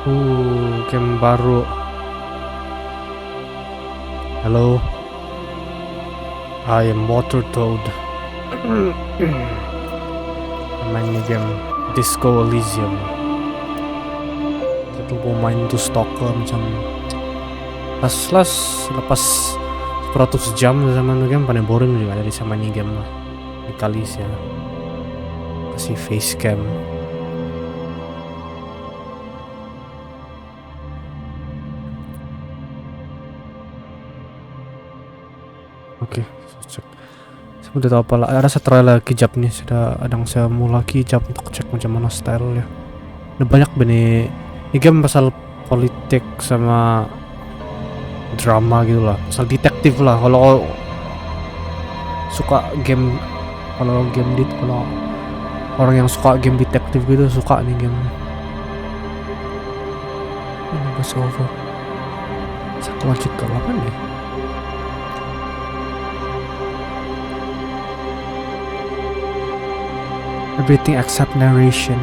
Game baru. Hello, I am Watertoad. Main ini game Disco Elysium. Itu mau main tuh stalker macam lepas 100 jam sama game paling boring juga, jadi sama ini game lah. Dikali sih ya. Kasih face cam. Oke, cek. Saya udah tahu apa lah. Ada setelah lagi hijab nih. Sudah ada yang saya mau lagi hijab untuk cek macam mana style ya. Ada banyak benih. Ini game pasal politik sama drama gitu lah. Pasal detektif lah. Kalau suka game, kalau orang yang suka game detektif gitu suka nih game. Ini bahasa over. Psychological apa nih? Everything except narration,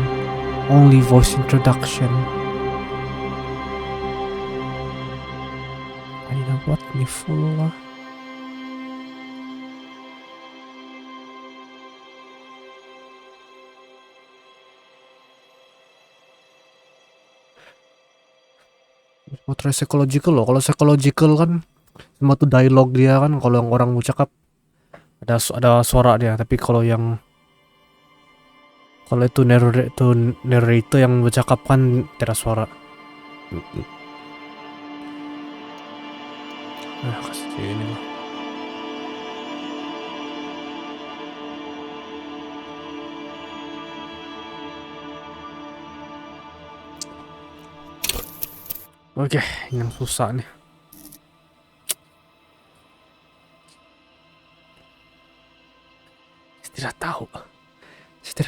only voice introduction. Ini buat nih full lah. Mau try psychological loh. Kalau psychological kan semua tuh dialog dia kan. Kalau yang orang mau cakap ada suara dia. Tapi kalau itu narrator yang bercakap kan tidak suara. Kasih ini lah. Oke, yang susah nih. Saya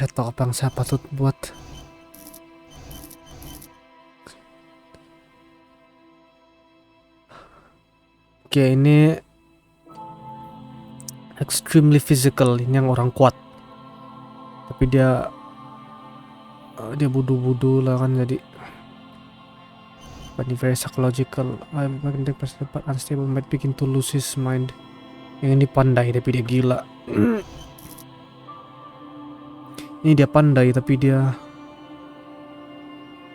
tidak tahu apa yang saya patut buat. Oke, ini extremely physical. Ini yang orang kuat. Tapi dia budu-budu lah kan, jadi but very psychological. I'm the person but unstable might begin to lose his mind. Yang ini pandai tapi dia gila. Ini dia pandai tapi dia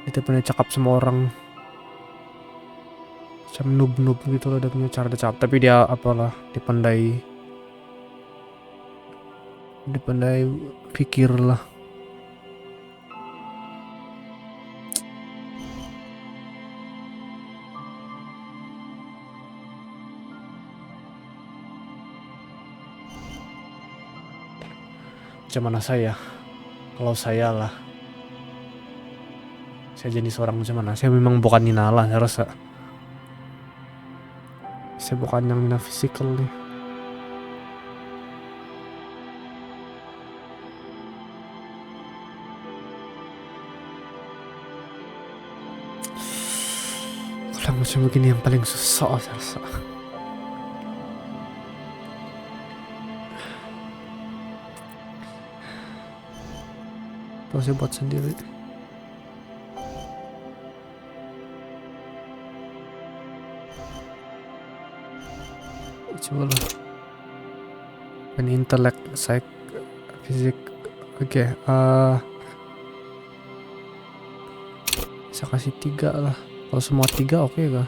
pernah cakap sama orang macam noob gitu loh, dia punya cara cakap, tapi dia apalah, dia pandai pikir lah. Macam mana saya? Kalau saya lah, saya jenis orang macam mana? Saya memang bukan Nina lah, saya rasa. Saya bukan yang Nina physical nih. Kalau macam begini yang paling susah saya rasa. Saya buat sendiri. Coba lah. Intelek, fisik. Oke, saya kasih 3 lah. Kalau semua 3 oke kah?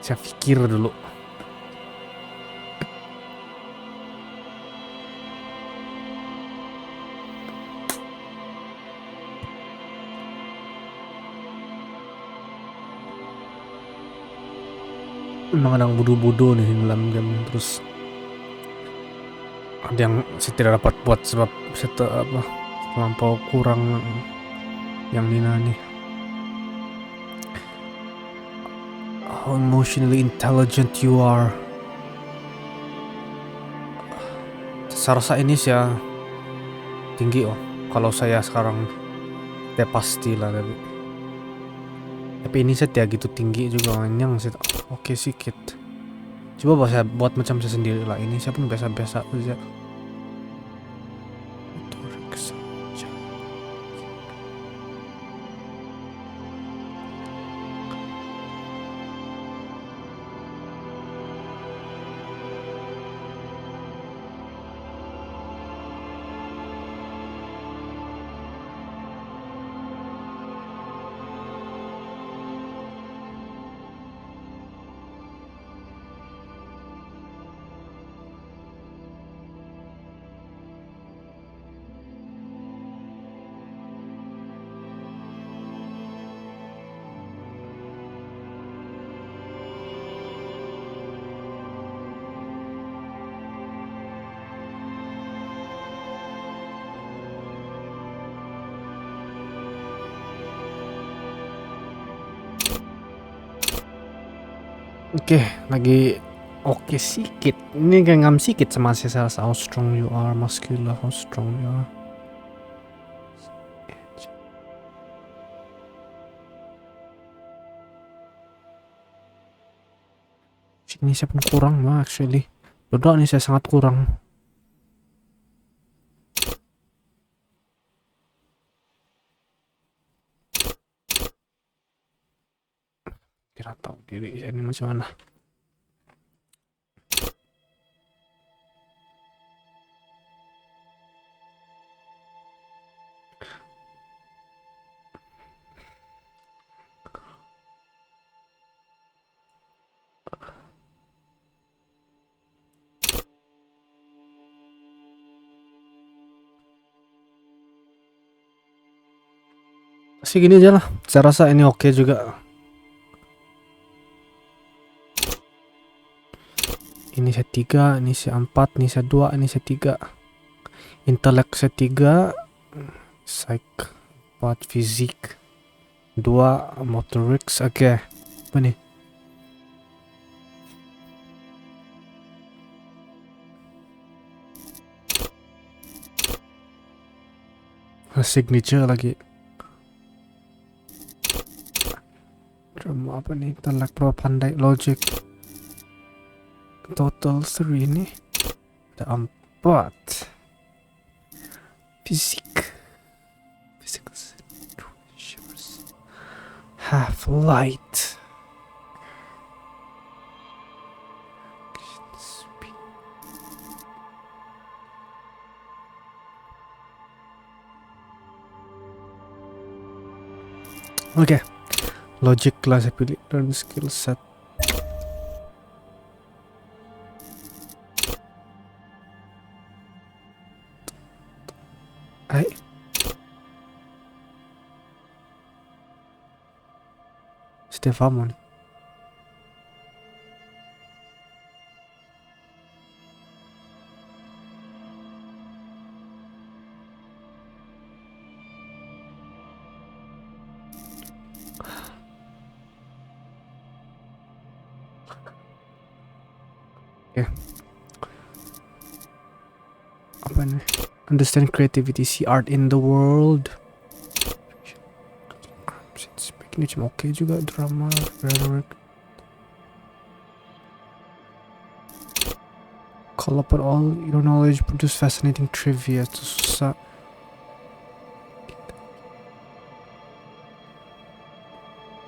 Saya pikir dulu. Memang ada yang bodoh-bodoh nih dalam game, terus ada yang saya tidak dapat buat sebab saya terlampau kurang yang Nina nih. How emotionally intelligent you are. Saya rasa ini sih ya tinggi kalau saya sekarang ya pastilah, tapi ini saya tidak gitu tinggi juga, yang saya oke sedikit. Coba saya buat macam saya sendiri lah. Ini saya pun biasa-biasa saja. Oke, lagi oke sikit. Ini kayak ngam sikit sama si Sales. How strong you are, muscular, how strong you are. Ini saya pun kurang mah actually. Dodok ini saya sangat kurang. Kira tahu diri ini macam mana. Masih gini aja lah. Saya rasa ini oke juga. Ini saya 3, ini saya 4, ini saya 2, ini saya 3. Intelek saya 3, psych 4, fisik 2, motorics. Oke. Apa nih? Signature lagi. Drama apa nih? Intelek, pro, pandai, logic. Total 3 nih. Ada 4. Fisik. Half light. Oke. Logic lah saya pilih. Learn skill set. Hai. Stefamon. Okay. Apa nih? Understand creativity, see art in the world. Ini cuma oke juga. Drama, rhetoric. Call upon all your knowledge, produce fascinating trivia. Itu susah.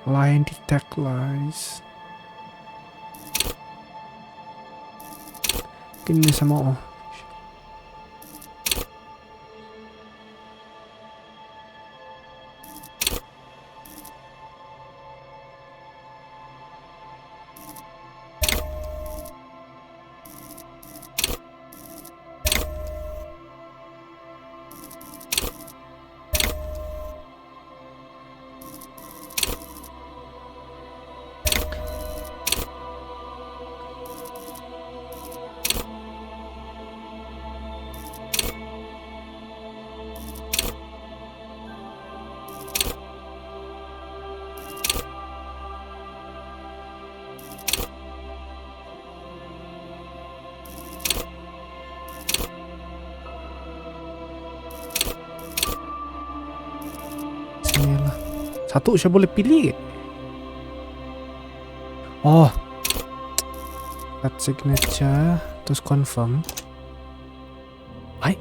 Lie and detect lies. Mungkin ini sama oh. Satu saya boleh pilih. Oh, Set signature, terus confirm. Hai.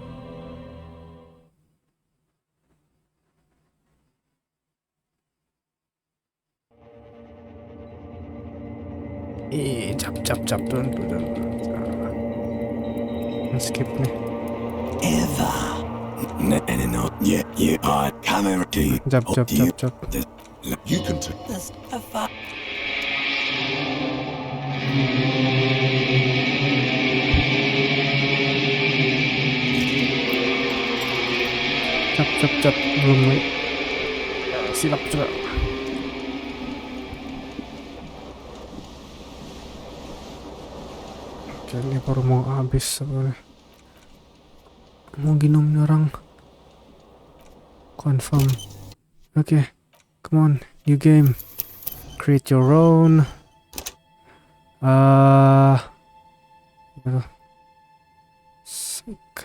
Cap turun. Skip nih. Ever. No, yeah, coming to you. Cap. You can take this. Cap. Belum nih. Silap juga. Oke, ini baru mau habis sebenarnya. Mau ginum nih orang. Confirm. Okay, come on, new game. Create your own.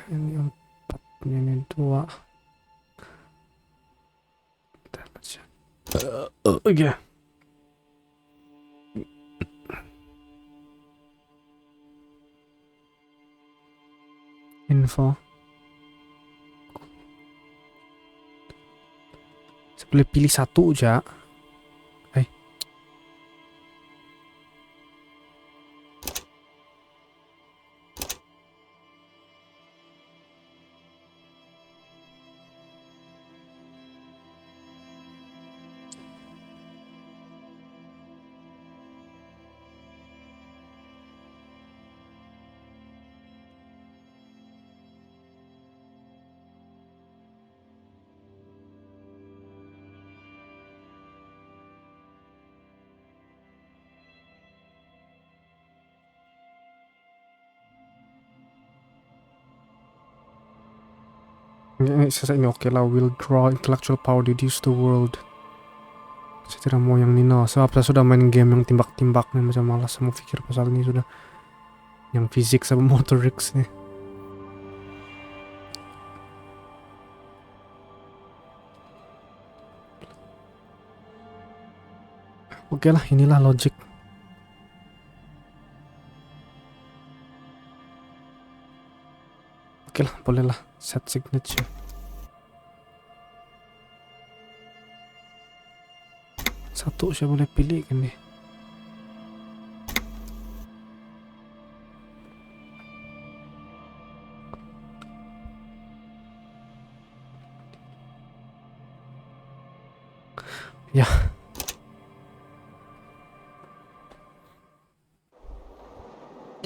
Ini 4, ini 2. Oke. Info. Saya boleh pilih satu aja. Ini oke lah. Will draw intellectual power, reduce the world. Saya tidak mau yang Nino. Sebab saya sudah main game yang timbak-timbak nih, macam malas mau pikir pasal ini sudah. Yang fisik sama motorics nih. Oke lah, inilah logic. Oke lah, boleh lah. Set signature. Satu saya boleh pilih kan nih. Ya.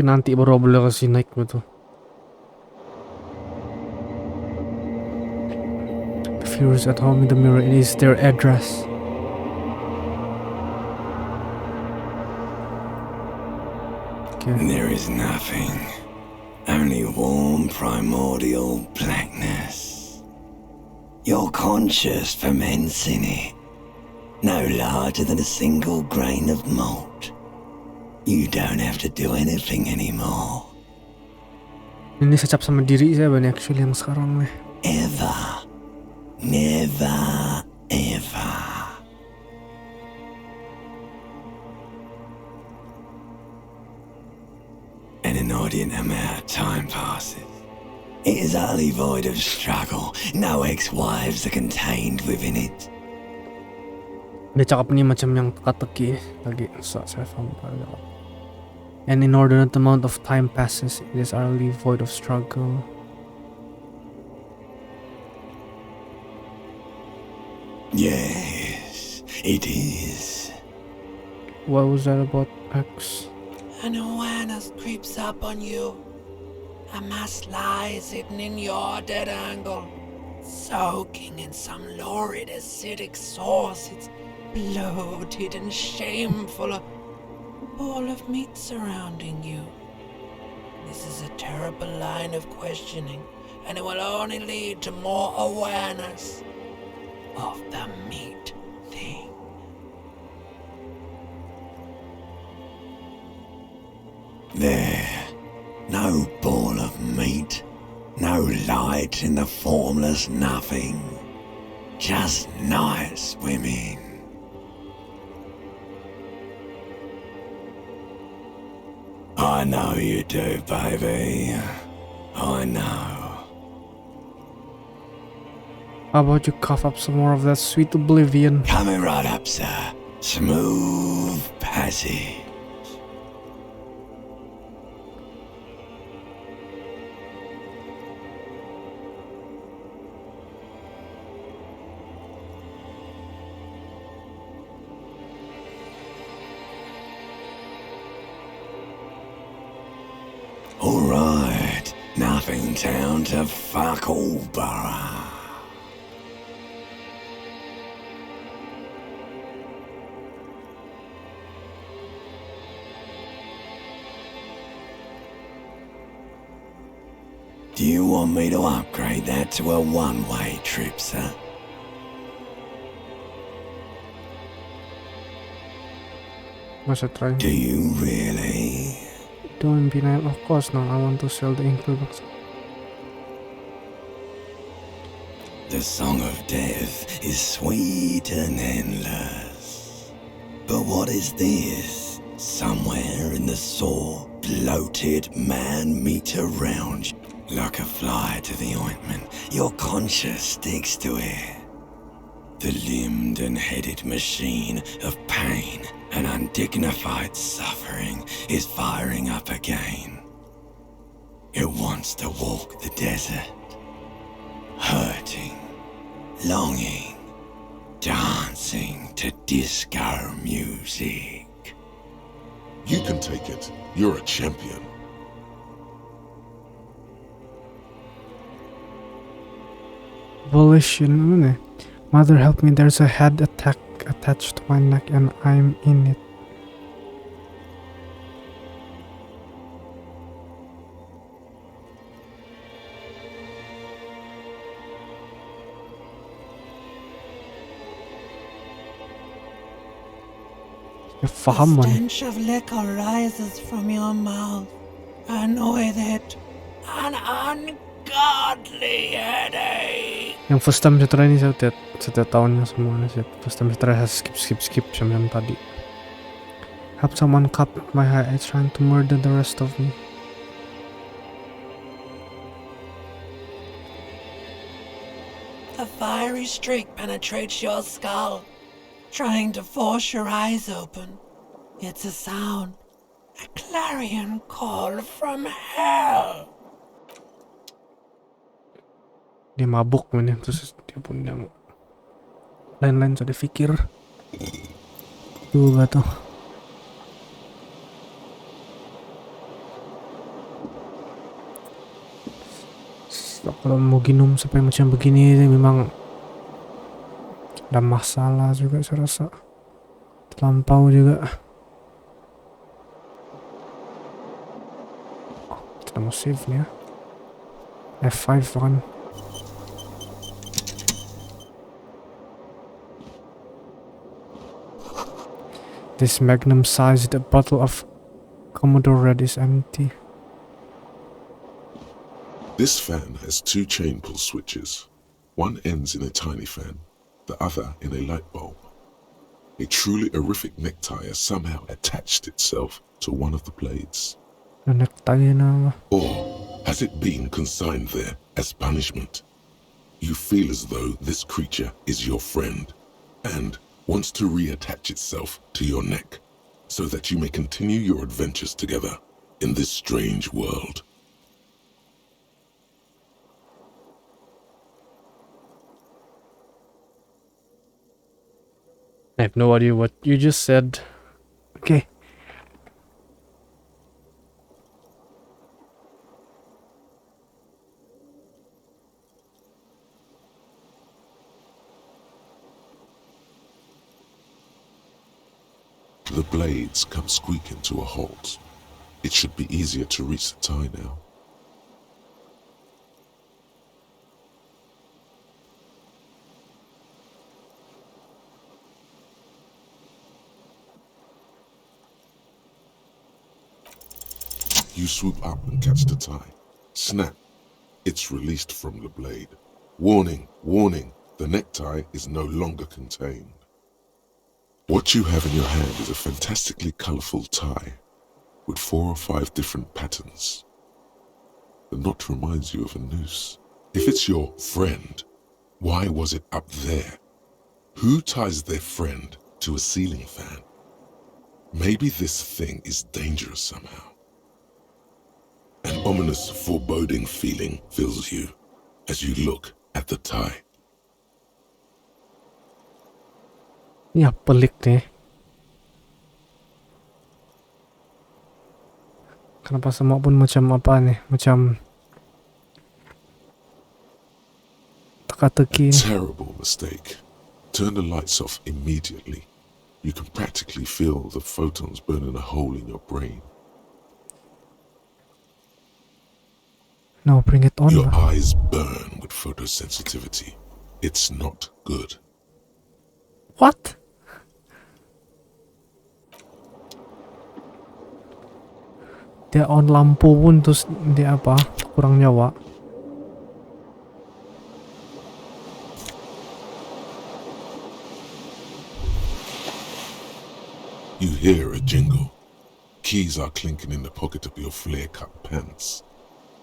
Nanti baru boleh kasih naik betul. The viewers at home in the mirror, it is their address. Okay. There is nothing. Only warm primordial blackness. Your conscious ferments in it. No larger than a single grain of malt. You don't have to do anything anymore. Ini secap sama diri saya banyak actually yang sekarang nih. Ever. Never, ever. An inordinate amount of time passes. It is utterly void of struggle. No ex-wives are contained within it. Dia cakap nih macam yang teka-teki lagi. Saya faham. An inordinate amount of time passes. It is utterly void of struggle. Yes, it is. What was that about X? An awareness creeps up on you. A mass lies hidden in your dead angle, soaking in some lurid acidic sauce. It's bloated and shameful, a ball of meat surrounding you. This is a terrible line of questioning, and it will only lead to more awareness of the meat thing. There, no ball of meat, no light in the formless nothing, just night swimming. I know you do, baby. I know. How about you cough up some more of that sweet oblivion? Coming right up, sir. Smooth passage. Alright, nothing down to fuck all, borough. Do you want me to upgrade that to a one-way trip, sir? Masa try? Do you really? Don't be nice. Of course not. I want to sell the ink box. The song of death is sweet and endless. But what is this? Somewhere in the sore, bloated man-meat around you. Like a fly to the ointment, your conscience sticks to it. The limbed and headed machine of pain and undignified suffering is firing up again. It wants to walk the desert, hurting, longing, dancing to disco music. You can take it. You're a champion. Volition. Mother, help me. There's a head attack attached to my neck and I'm in it. The stench of liquor rises from your mouth, and with it, an ungodly headache. Yang first time saya try ini setiap tahunnya semuanya sih. First time saya try saya skip jam tadi. Help someone cut my hair. It's trying to murder the rest of me. The fiery streak penetrates your skull, trying to force your eyes open. It's a sound, a clarion call from hell. Dia mabuk ini, terus dia pun yang lain-lain sudah pikir. Tuh gak tuh. Kalau mau ginum sampai macam begini memang ada masalah juga saya rasa. Terlampau juga. Kita mau save nih ya. F5 kan. This magnum-sized bottle of Commodore Red is empty. This fan has two chain pull switches. One ends in a tiny fan, the other in a light bulb. A truly horrific necktie has somehow attached itself to one of the blades. Or has it been consigned there as punishment? You feel as though this creature is your friend and wants to reattach itself to your neck so that you may continue your adventures together in this strange world. I have no idea what you just said. Okay. The blades come squeaking to a halt. It should be easier to reach the tie now. You swoop up and catch the tie. Snap. It's released from the blade. Warning, warning, the necktie is no longer contained. What you have in your hand is a fantastically colorful tie. with 4 or 5 different patterns. The knot reminds you of a noose. If it's your friend, why was it up there? Who ties their friend to a ceiling fan? Maybe this thing is dangerous somehow. An ominous, foreboding feeling fills you as you look at the tie. Ya pelik nih. Kenapa semua pun macam apa nih? Macam teka-teki nih. Terrible mistake. Turn the lights off immediately. You can practically feel the photons burning a hole in your brain. No, bring it on Your lah. eyes burn with photosensitivity. It's not good. What? Dia on lampu pun terus dia apa? Kurang nyawa. You hear a jingle. Keys are clinking in the pocket of your flare-cut pants.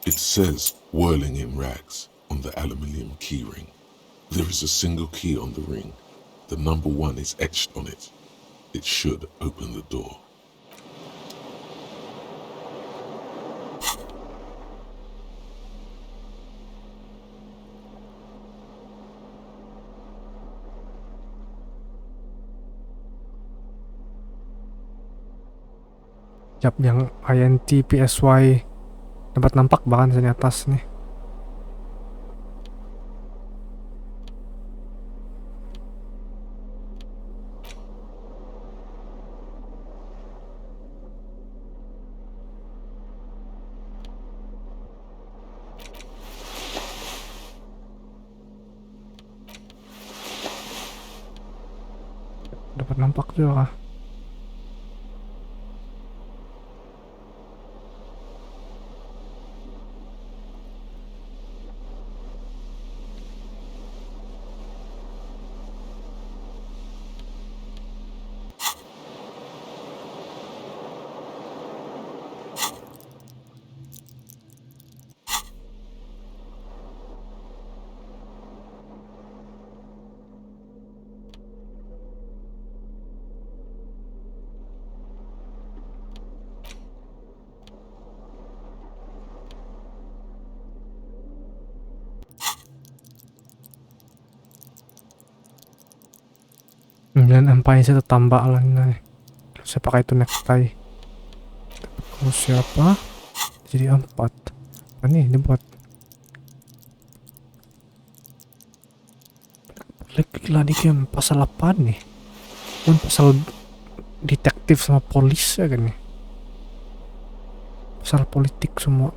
It says, whirling in rags, on the aluminium key ring. There is a single key on the ring. The number 1 is etched on it. It should open the door. Yap, yang INT PSY dapat nampak bahkan sini atas nih. Dapat nampak juga. Dan empire saya tambah lah nih. Saya pakai itu necktie. Kalau siapa? Jadi 4. Apa nih dibuat? Gila nih game pasal apa nih? Kan pasal detektif sama polis ya kan nih. Pasal politik semua.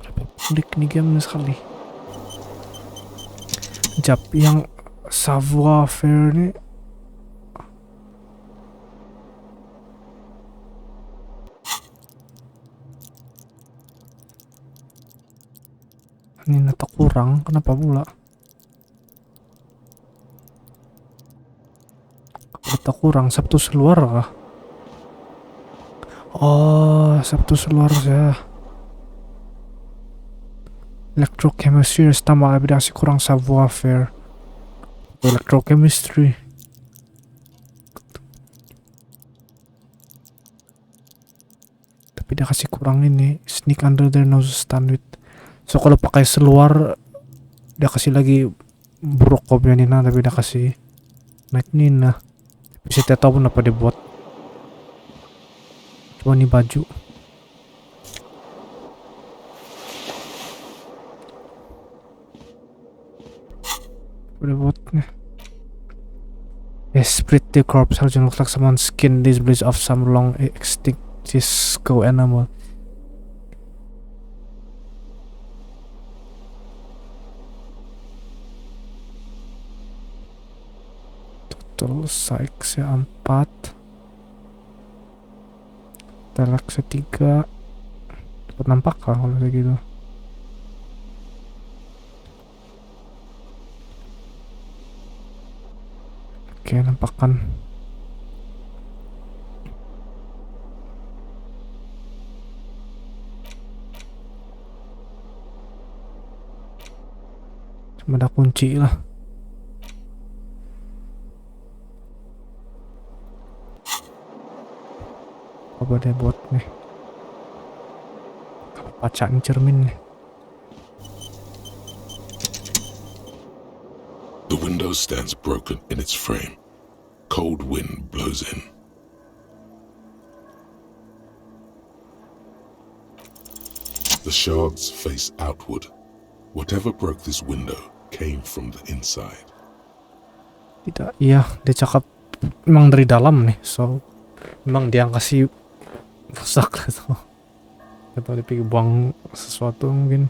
Republik nih game sekali. Jap yang savoir faire nih. Ini nata kurang, kenapa pula? Nata kurang, Sabtu seluar kah? Oh, Sabtu seluar ya. Electrochemistry tambah abidasi kurang savoir faire. Electrochemistry. Tapi dia kasih kurang ini, sneak under their nose stand with. So kalau pakai seluar dia kasih lagi buruk kopnya Nina, tapi dia kasih naik Nina. Bisa tidak tahu pun apa dia buat. Cuma ini baju. Udah buatnya. Yes, pretty corpse surgeon looks like someone's skin this blades of some long extinct disco animal. Total psych 4, telak 3. Dapat nampak kah kalau kayak gitu? Oke, nampakkan. Ada kunci lah. Apa dia buat nih? Pacaan cermin nih. The window stands broken in its frame. Cold wind blows in. The shards face outward. Whatever broke this window came from the inside. Tidak, iya, dia cakap memang dari dalam nih, so memang dia kasih rusak gitu. Atau dia pikir buang sesuatu mungkin.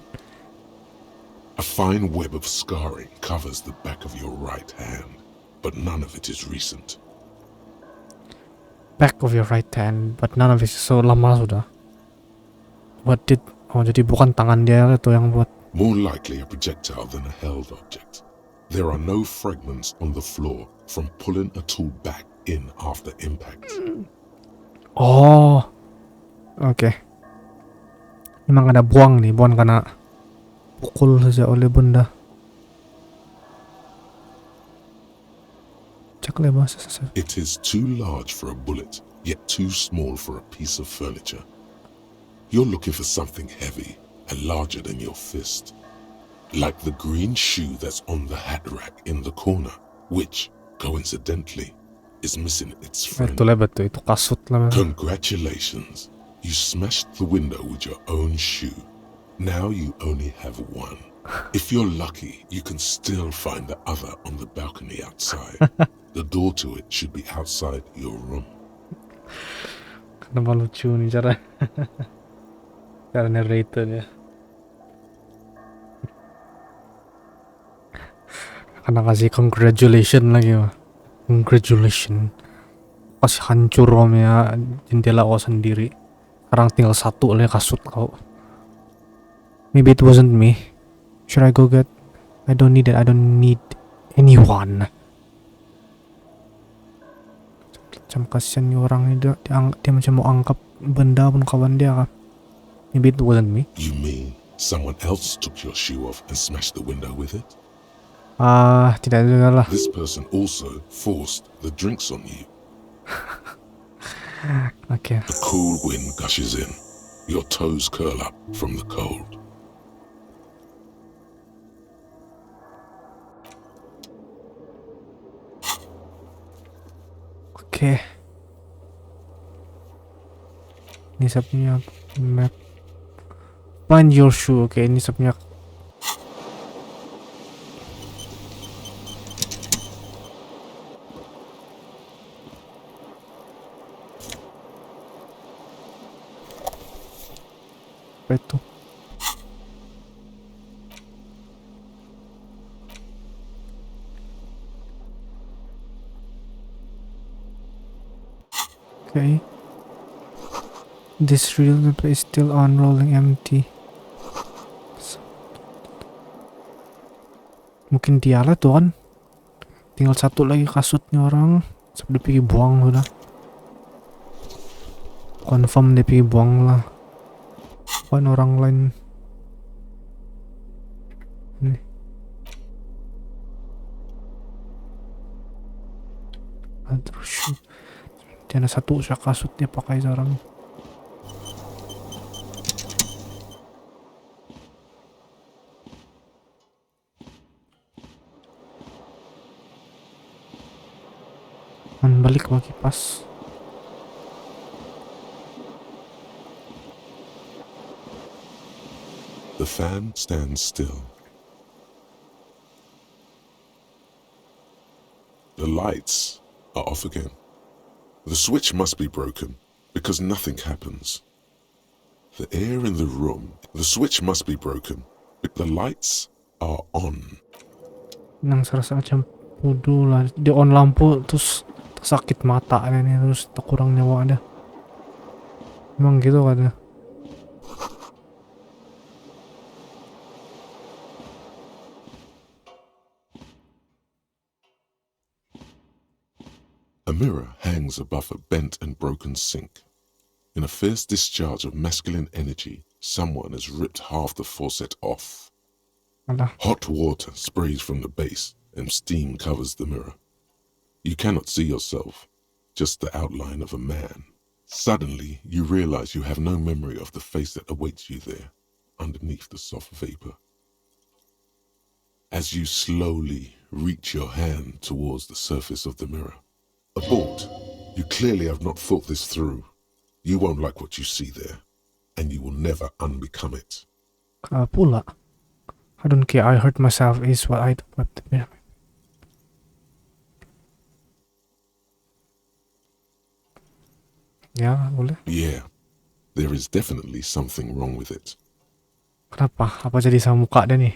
A fine web of scarring covers the back of your right hand, but none of it is recent. Back of your right hand, but none of it. So lama sudah. What did? Oh, jadi bukan tangan dia itu yang buat. More likely a projectile than a held object. There are no fragments on the floor from pulling a tool back in after impact. Oh, oke. Memang ada buang nih, bukan karena pukul saja oleh benda. Cek lah bahasa. It is too large for a bullet, yet too small for a piece of furniture. You're looking for something heavy and larger than your fist. Like the green shoe that's on the hat rack in the corner, which, coincidentally, is missing its friend. Itu lebat tuh, itu kasut lah. Congratulations, you smashed the window with your own shoe. Now you only have one. If you're lucky, you can still find the other on the balcony outside. The door to it should be outside your room. Kenapa lucu nih cara narratornya. Karena kasih congratulations lagi mah. Congratulations. Kasih hancur romnya jendela kau sendiri. Sekarang tinggal satu oleh kasut kau. Maybe it wasn't me. Should I go get? I don't need it. I don't need anyone. Macam kasihan nih orang ini, dia macam mau angkat benda pun kawan dia kan. Maybe it wasn't me. You mean someone else took your shoe off and smashed the window with it? Tidak juga lah. This person also forced the drinks on you. Okay. The cool wind gushes in. Your toes curl up from the cold. Okay. Ini saya punya map. Find your shoe. Okay, ini saya punya. Apa itu? Okay. This real is still on, rolling empty. Mungkin dialah tuh kan. Tinggal satu lagi kasutnya orang. Sebelum dia pergi buang sudah. Confirm dia pergi buang lah. Bukan orang lain. Ini. Terus dia ada satu kasut dia pakai sekarang. Balik lagi pas. The fan stands still. The lights are off again. The switch must be broken because nothing happens. The air in the room, the switch must be broken. The lights are on. Nang serasa macam bodoh lah. Dia on lampu terus sakit mata nih terus kurang nyawa ada. Emang gitu kan ya. A mirror hangs above a bent and broken sink. In a fierce discharge of masculine energy, someone has ripped half the faucet off. Alah. Hot water sprays from the base and steam covers the mirror. You cannot see yourself, just the outline of a man. Suddenly, you realize you have no memory of the face that awaits you there, underneath the soft vapor. As you slowly reach your hand towards the surface of the mirror. Abort. You clearly have not thought this through. You won't like what you see there, and you will never unbecome it. Pula. I don't care. I hurt myself is what I do. Ya, boleh. Yeah, there is definitely something wrong with it. Kenapa? Apa jadi sama muka dia nih?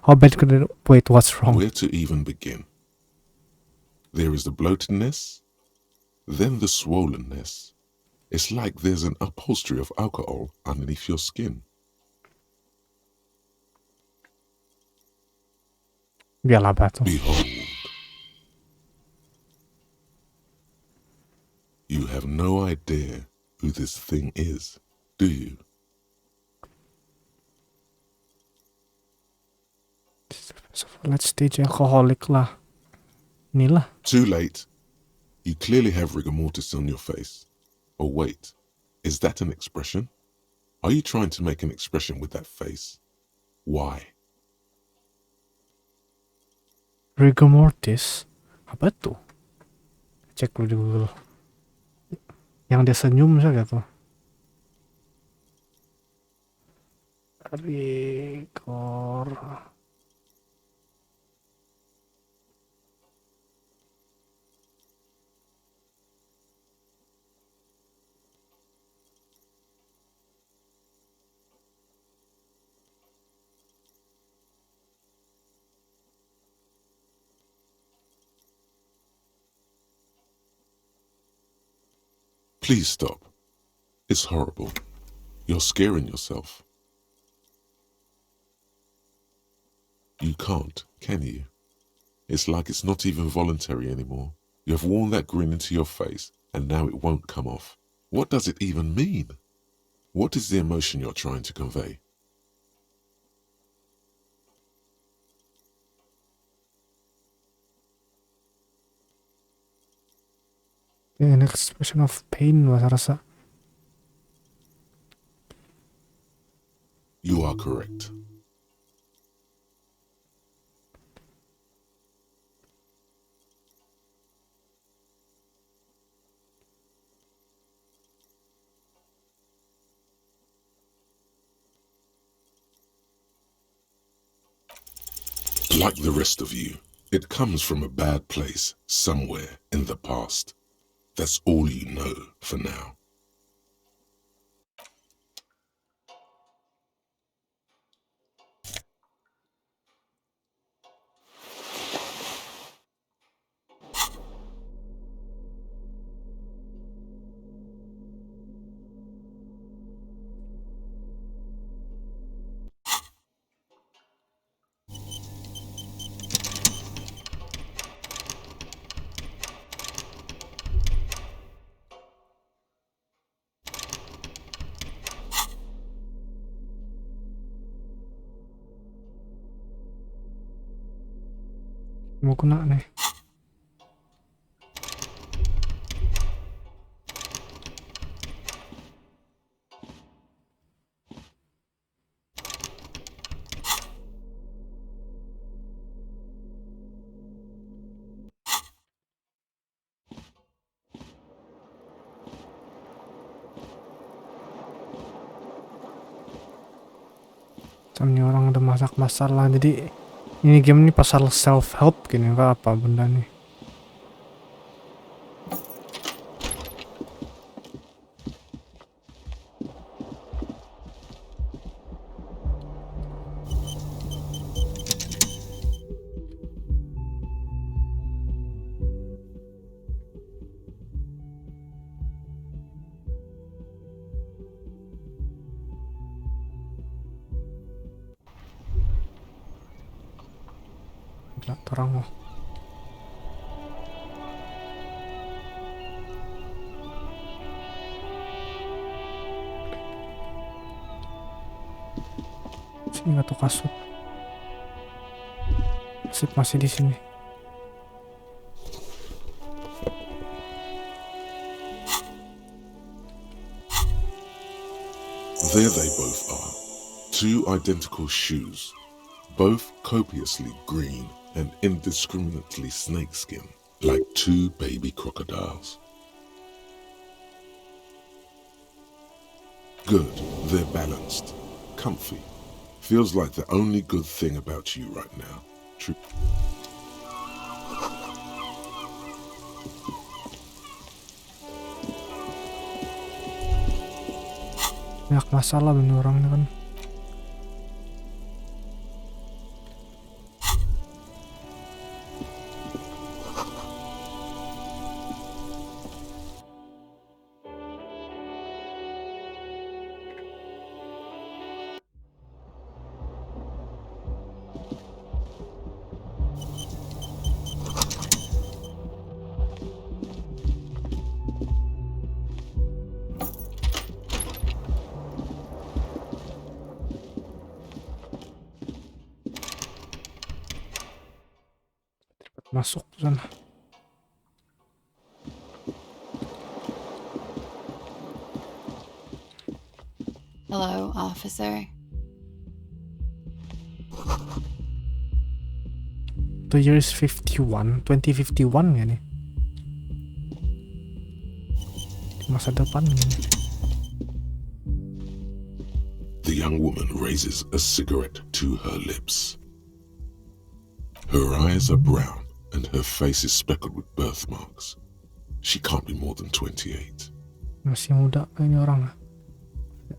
How bad could it... Wait, what's wrong? Where to even begin? There is the bloatedness, then the swollenness. It's like there's an upholstery of alcohol underneath your skin. Biarlah batu. Behold. You have no idea who this thing is, do you? Let's stage alcoholic lah. Inilah. Too late. You clearly have rigor mortis on your face. Oh wait, is that an expression? Are you trying to make an expression with that face? Why? Rigor mortis. Apa tuh? Cek dulu di Google. Yang dia senyum saja tuh. Rigor. Please stop. It's horrible. You're scaring yourself. You can't, can you? It's like it's not even voluntary anymore. You have worn that grin into your face, and now it won't come off. What does it even mean? What is the emotion you're trying to convey? An expression of pain was rasa. You are correct. Like the rest of you, it comes from a bad place somewhere in the past. That's all you know for now. Mau kena nih. Ini orang udah masalah, jadi ini game ini pasal self help gini, enggak apa benda nih. Gila, terang loh. Sini nggak tuh kasut. Sip masih di sini. There they both are. Two identical shoes, both copiously green and indiscriminately snakeskin, like two baby crocodiles. Good, they're balanced, comfy. Feels like the only good thing about you right now. True. Banyak masalah ini orangnya kan. Masuk sana. Hello, officer. The year is 51, 2051 ya nih. Di masa depan gini. The young woman raises a cigarette to her lips. Her eyes are brown and her face is speckled with birthmarks. She can't be more than 28. Masih muda ini orang.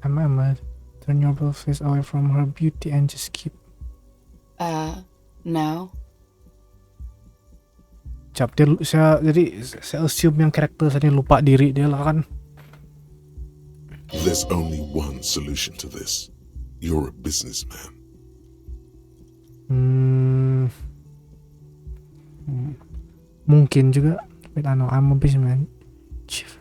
Emma, turn your blue face away from her beauty and just keep. No. Cap dia saya assume yang karakter saya lupa diri dia lah kan. There's only one solution to this. You're a businessman. Mungkin juga. Wait, I know I'm a businessman. Chief.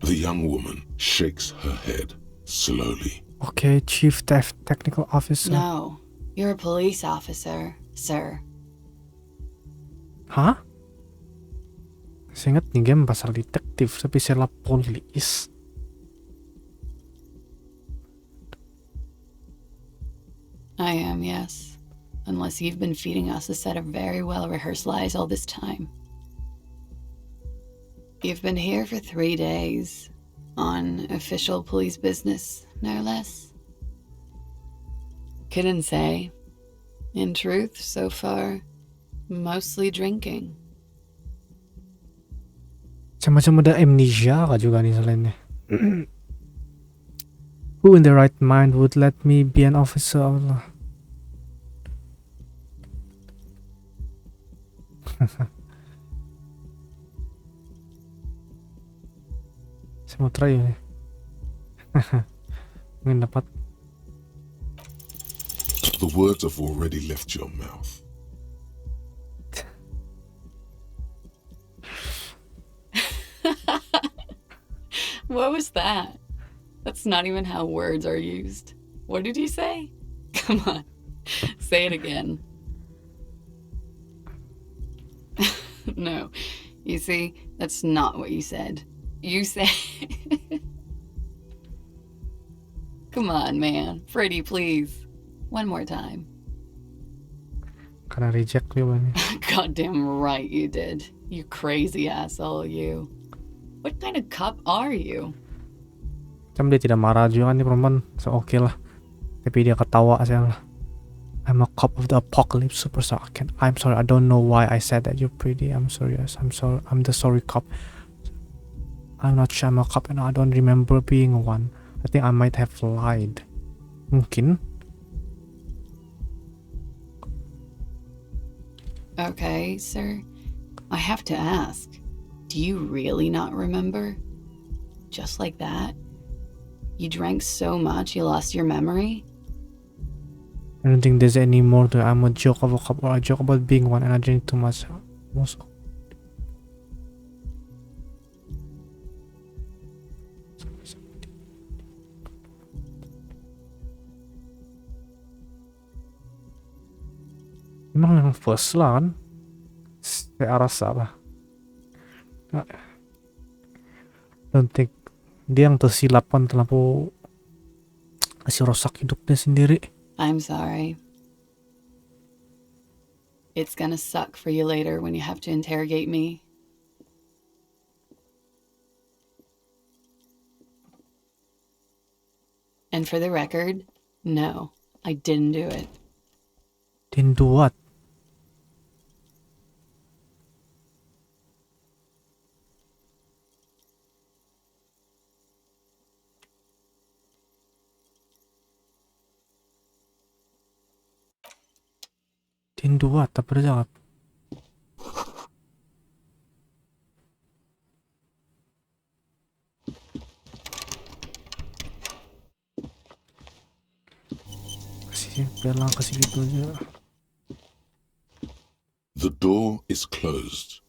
The young woman shakes her head slowly. Okay, Chief Technical Officer. No. You're a police officer, sir. Hah? Saya ingat nih game pasal detektif, tapi saya polis. I am, yes. Unless you've been feeding us a set of very well-rehearsed lies all this time. You've been here for 3 days. On official police business, no less. Couldn't say. In truth, so far, mostly drinking. Macam ada amnesia kah juga nih selainnya. Who in their right mind would let me be an officer of law? Saya mau try ini. Mungkin dapat. The words have already left your mouth. What was that? That's not even how words are used. What did you say? Come on, say it again. No, you see, that's not what you said. You said... Come on, man. Freddy, please. One more time. Karena reject dia nih. Goddamn right you did. You crazy asshole, you. What kind of cop are you? Macam dia tidak marah juga kan nih perempuan. So oke lah. Tapi dia ketawa saya lah. I'm a cop of the apocalypse superstar. I'm sorry, I don't know why I said that. You're pretty. I'm sorry. Yes, I'm sorry. I'm the sorry cop. I'm not sure I'm a cop and I don't remember being one. I think I might have lied. Mungkin. Okay, sir. I have to ask. Do you really not remember? Just like that? You drank so much you lost your memory? I don't think there's any more to it. I'm a joke of a cop or a joke about being one and I drink too much. Also. Emang yang first lah kan, saya rasa lah. Don't think dia yang tersilap kan, terlalu kasih rosak hidupnya sendiri. I'm sorry. It's gonna suck for you later when you have to interrogate me. And for the record, no, I didn't do it. Didn't do what? Didn't do what? Apa dia jawab? Kasih bilang kasih gitu aja. The door is closed.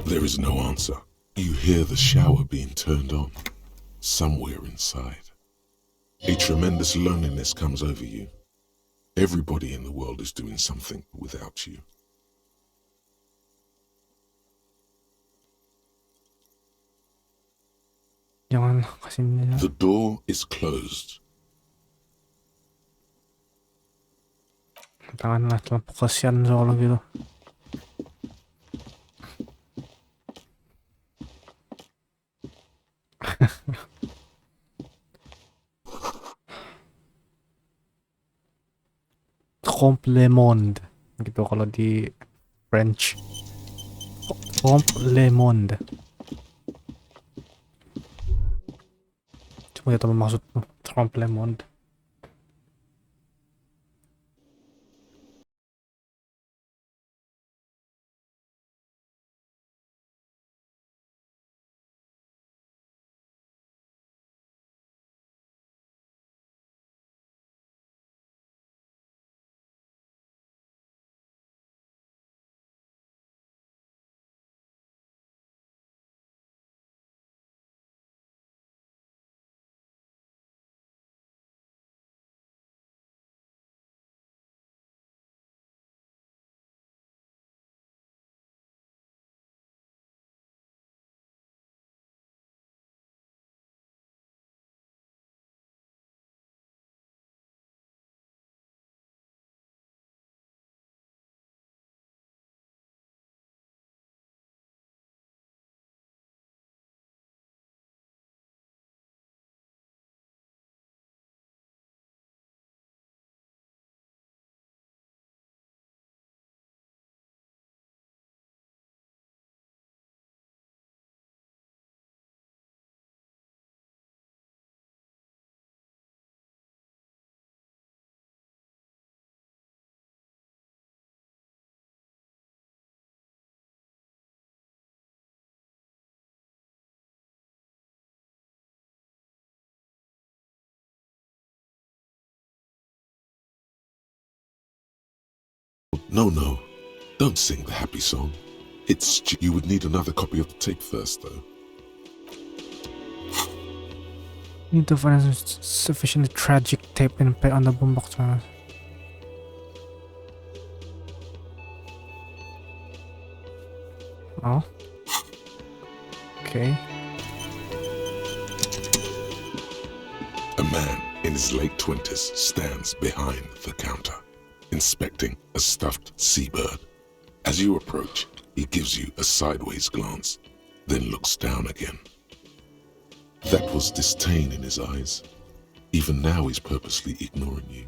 There is no answer. You hear the shower being turned on somewhere inside. A tremendous loneliness comes over you. Everybody in the world is doing something without you. Jangan kasih dia. The door is closed. Janganlah, terlalu kasihan soal gitu. Complement gitu kalau di French. Complement. Coba kita maksud complement. No. Don't sing the happy song. You would need another copy of the tape first, though. Need to find sufficiently tragic tape and play on the boombox. Oh. Okay. A man in his late 20s stands behind the counter, inspecting a stuffed seabird. As you approach, he gives you a sideways glance, then looks down again. That was disdain in his eyes. Even now he's purposely ignoring you.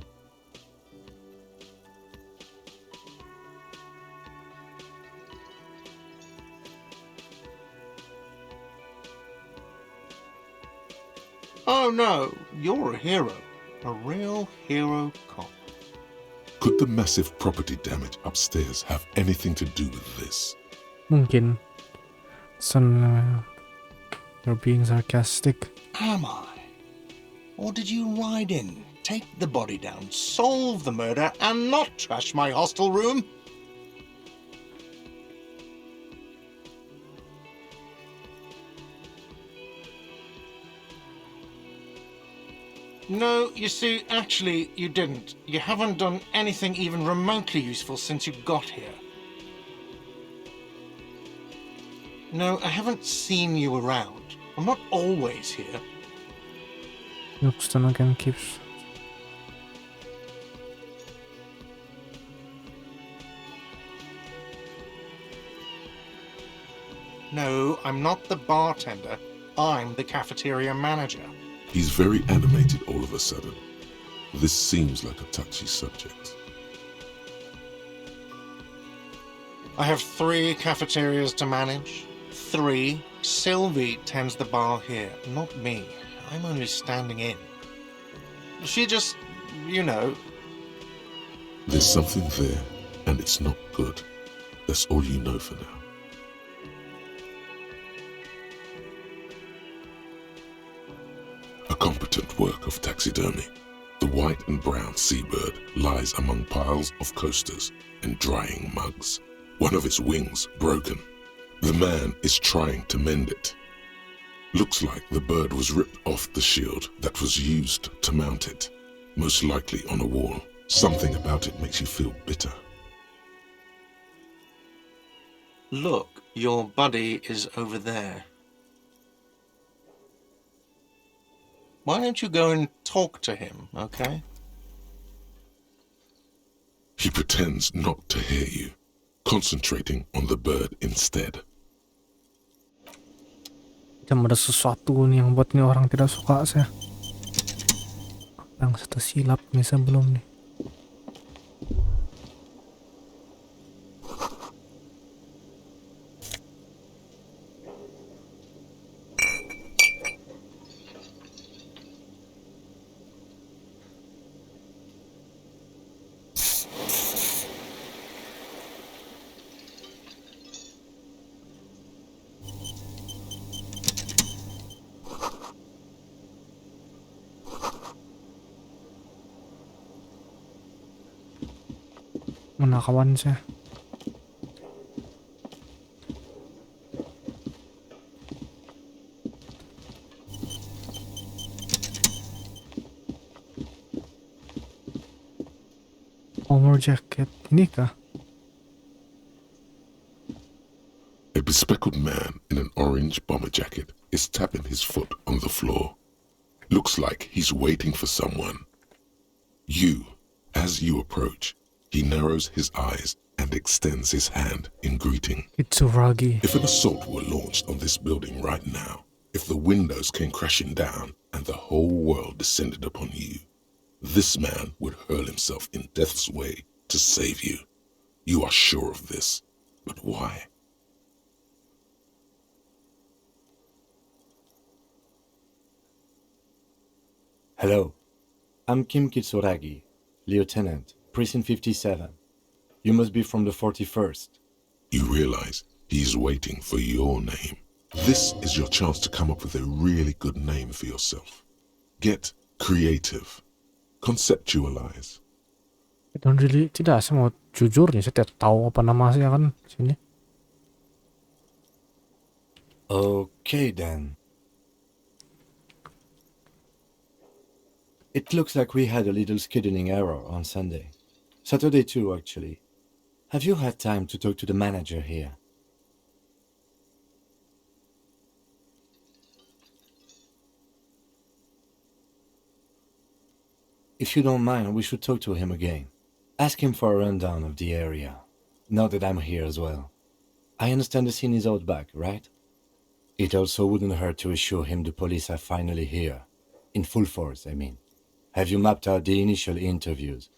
Oh no, you're a hero. A real hero cop. Could the massive property damage upstairs have anything to do with this? Mungkin. Son, you're being sarcastic. Am I? Or did you ride in, take the body down, solve the murder, and not trash my hostel room? No, you see, actually, you didn't. You haven't done anything even remotely useful since you got here. No, I haven't seen you around. I'm not always here. Yoksa again keeps. No, I'm not the bartender. I'm the cafeteria manager. He's very animated all of a sudden. This seems like a touchy subject. I have 3 cafeterias to manage. 3. Sylvie tends the bar here, not me. I'm only standing in. She just, you know. There's something there, and it's not good. That's all you know for now. A competent work of taxidermy. The white and brown seabird lies among piles of coasters and drying mugs. One of its wings broken. The man is trying to mend it. Looks like the bird was ripped off the shield that was used to mount it, most likely on a wall. Something about it makes you feel bitter. Look, your buddy is over there. Why don't you go and talk to him, okay? He pretends not to hear you, concentrating on the bird instead. Jam ada sesuatu nih yang buat nih orang tidak suka saya. Yang satu silap nih sebelum nih. Mana kawan saya? Bomber jacket ini kah? A bespectacled man in an orange bomber jacket is tapping his foot on the floor. Looks like he's waiting for someone. As you approach, he narrows his eyes and extends his hand in greeting. Kitsuragi. If an assault were launched on this building right now, if the windows came crashing down and the whole world descended upon you, this man would hurl himself in death's way to save you. You are sure of this, but why? Hello, I'm Kim Kitsuragi, Lieutenant, Precinct 57. You must be from the 41st. You realize he's waiting for your name. This is your chance to come up with a really good name for yourself. Get creative. Conceptualize. I don't really, tidak, saya mau jujur nih, saya tidak tahu apa nama saya kan sini. Okay then. It looks like we had a little scheduling error on Sunday. Saturday too, actually. Have you had time to talk to the manager here? If you don't mind, we should talk to him again. Ask him for a rundown of the area, now that I'm here as well. I understand the scene is out back, right? It also wouldn't hurt to assure him the police are finally here. In full force, I mean. Have you mapped out the initial interviews?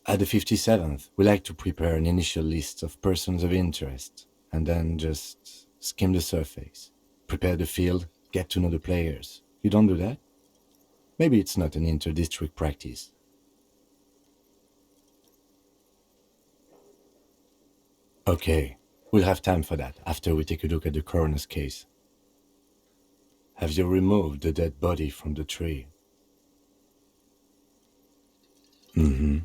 At the 57th, we like to prepare an initial list of persons of interest, and then just skim the surface. Prepare the field, get to know the players. You don't do that? Maybe it's not an inter-district practice. Okay, we'll have time for that after we take a look at the coroner's case. Have you removed the dead body from the tree? Mm-hmm.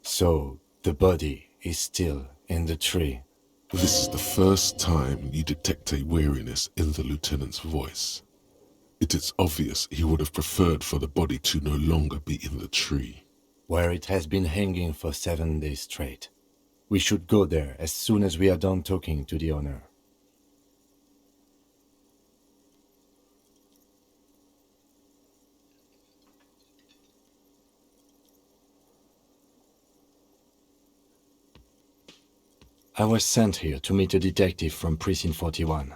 So, The body is still in the tree. This is the first time you detect a weariness in the lieutenant's voice. It is obvious he would have preferred for the body to no longer be in the tree. Where it has been hanging for 7 days straight. We should go there as soon as we are done talking to the owner. I was sent here to meet a detective from Precinct 41.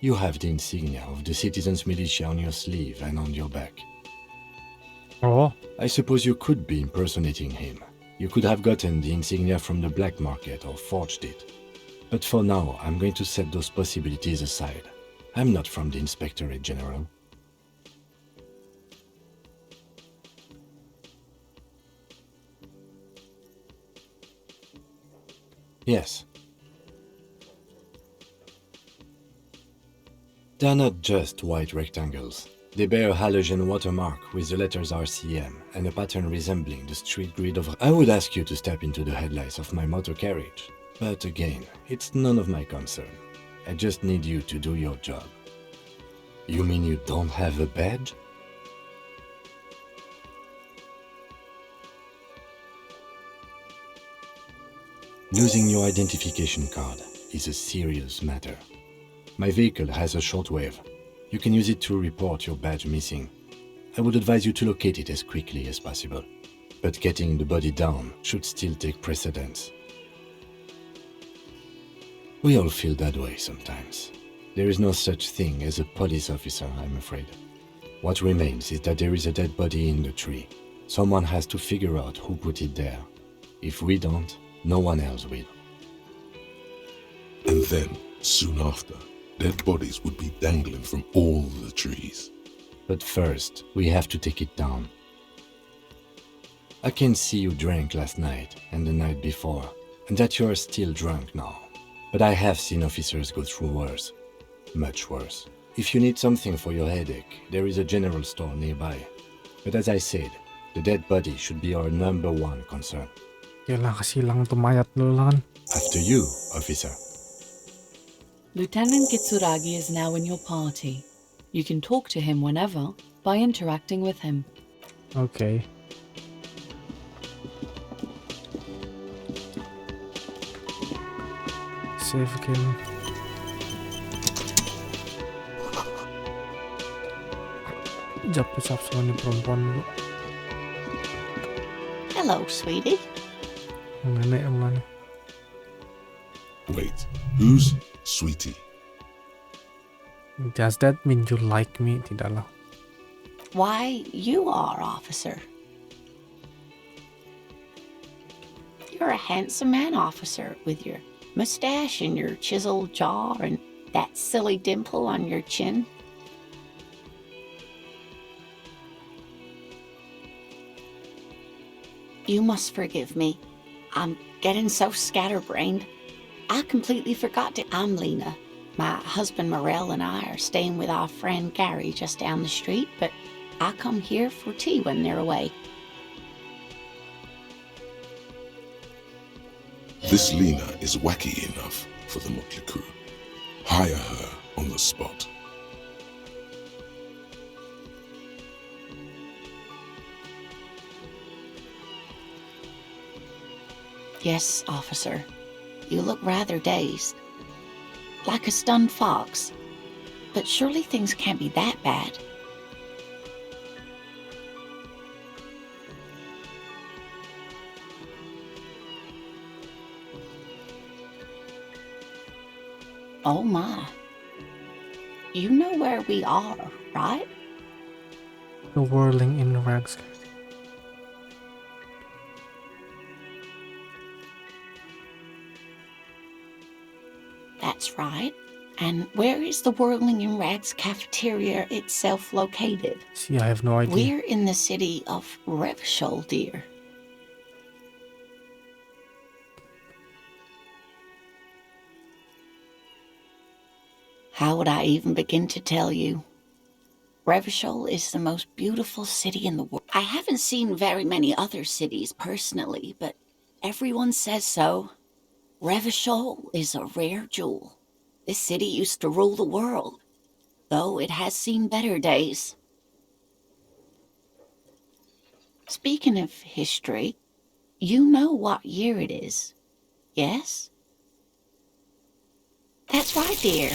You have the insignia of the citizens' militia on your sleeve and on your back. Oh, I suppose you could be impersonating him. You could have gotten the insignia from the black market or forged it. But for now, I'm going to set those possibilities aside. I'm not from the Inspectorate General. Yes. They're not just white rectangles. They bear a halogen watermark with the letters RCM and a pattern resembling the street grid of... I would ask you to step into the headlights of my motor carriage. But again, it's none of my concern. I just need you to do your job. You mean you don't have a badge? Losing your identification card is a serious matter. My vehicle has a shortwave. You can use it to report your badge missing. I would advise you to locate it as quickly as possible. But getting the body down should still take precedence. We all feel that way sometimes. There is no such thing as a police officer, I'm afraid. What remains is that there is a dead body in the tree. Someone has to figure out who put it there. If we don't, no one else will. And then, soon after, dead bodies would be dangling from all the trees. But first, we have to take it down. I can see you drank last night and the night before, and that you are still drunk now. But I have seen officers go through worse. Much worse. If you need something for your headache, there is a general store nearby. But as I said, the dead body should be our #1 concern. kailangan kasi lang tumayat dulu kan. After you, officer. Lieutenant Kitsuragi is now in your party. You can talk to him whenever by interacting with him. Okay. Save game. Jap-jap sama nih perempuan dulu. Hello, sweetie. Yang nenek yang mana? Wait, who's Sweetie? Does that mean you like me? Tidaklah. Why, you are, officer. You're a handsome man, officer, with your mustache and your chiseled jaw and that silly dimple on your chin. You must forgive me. I'm getting so scatterbrained. I completely forgot to... I'm Lena. My husband Morel and I are staying with our friend Gary just down the street, but I come here for tea when they're away. This Lena is wacky enough for the motley crew. Hire her on the spot. Yes, officer. You look rather dazed. Like a stunned fox. But surely things can't be that bad. Oh my. You know where we are, right? The whirling in rags. That's right. And where is the Whirling in Rags cafeteria itself located? See, I have no idea. We're in the city of Revachol, dear. How would I even begin to tell you? Revachol is the most beautiful city in the world. I haven't seen very many other cities personally, but Everyone says so. Revachol is a rare jewel. This city used to rule the world, though it has seen better days. Speaking of history, you know what year it is, yes? That's right, dear.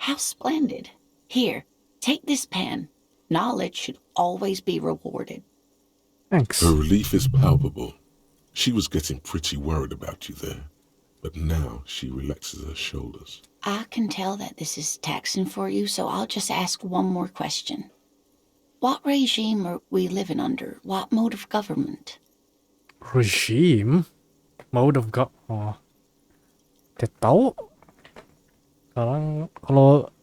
How splendid. Here, take this pen. Knowledge should always be rewarded. Thanks. Her relief is palpable. She was getting pretty worried about you there, but now she relaxes her shoulders. I can tell that this is taxing for you, so I'll just ask one more question. What regime are we living under? What mode of government? Regime? Mode of God. Oh. Tidak tahu. Sekarang kalau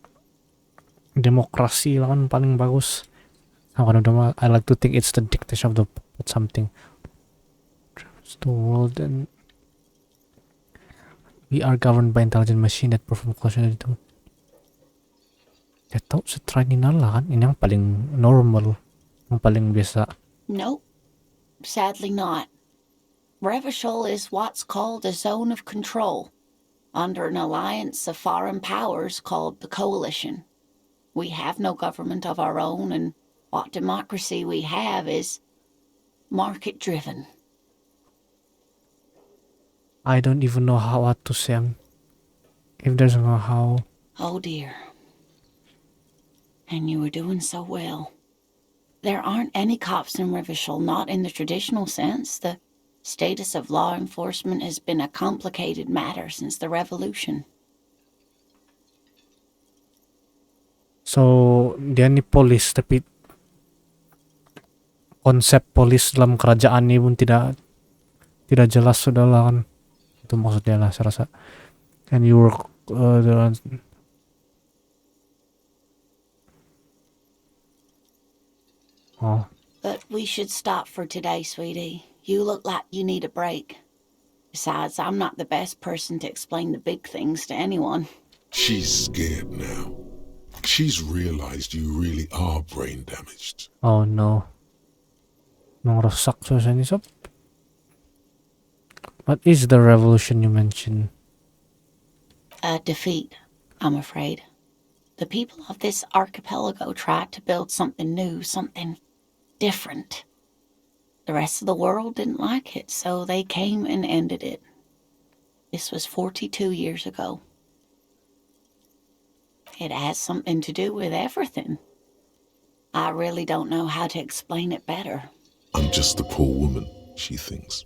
demokrasi lah kan paling bagus. I like to think it's the dictatorship of the something. The world and we are governed by intelligent machine that perform caution itu. Tidak tahu setry ni lah kan. Ini yang paling normal, yang paling biasa. Nope, sadly not. Revachol is what's called a zone of control, under an alliance of foreign powers called the Coalition. We have no government of our own, and what democracy we have is market-driven. I don't even know what to say. If there's no how. Oh dear. And you were doing so well. There aren't any cops in Revachol, not in the traditional sense. The status of law enforcement has been a complicated matter since the revolution. So, dia ni polis tapi konsep polis dalam kerajaan ni pun tidak jelas sudah lah kan. Itu maksudnya lah saya rasa. And you were oh. But we should stop for today, sweetie. You look like you need a break. Besides, I'm not the best person to explain the big things to anyone. She's scared now. She's realized you really are brain damaged. Oh no. Nangrusak suasana ni sob. What is the revolution you mentioned? A defeat, I'm afraid. The people of this archipelago tried to build something new, something different. The rest of the world didn't like it, so they came and ended it. This was 42 years ago. It has something to do with everything. I really don't know how to explain it better. I'm just a poor woman, she thinks.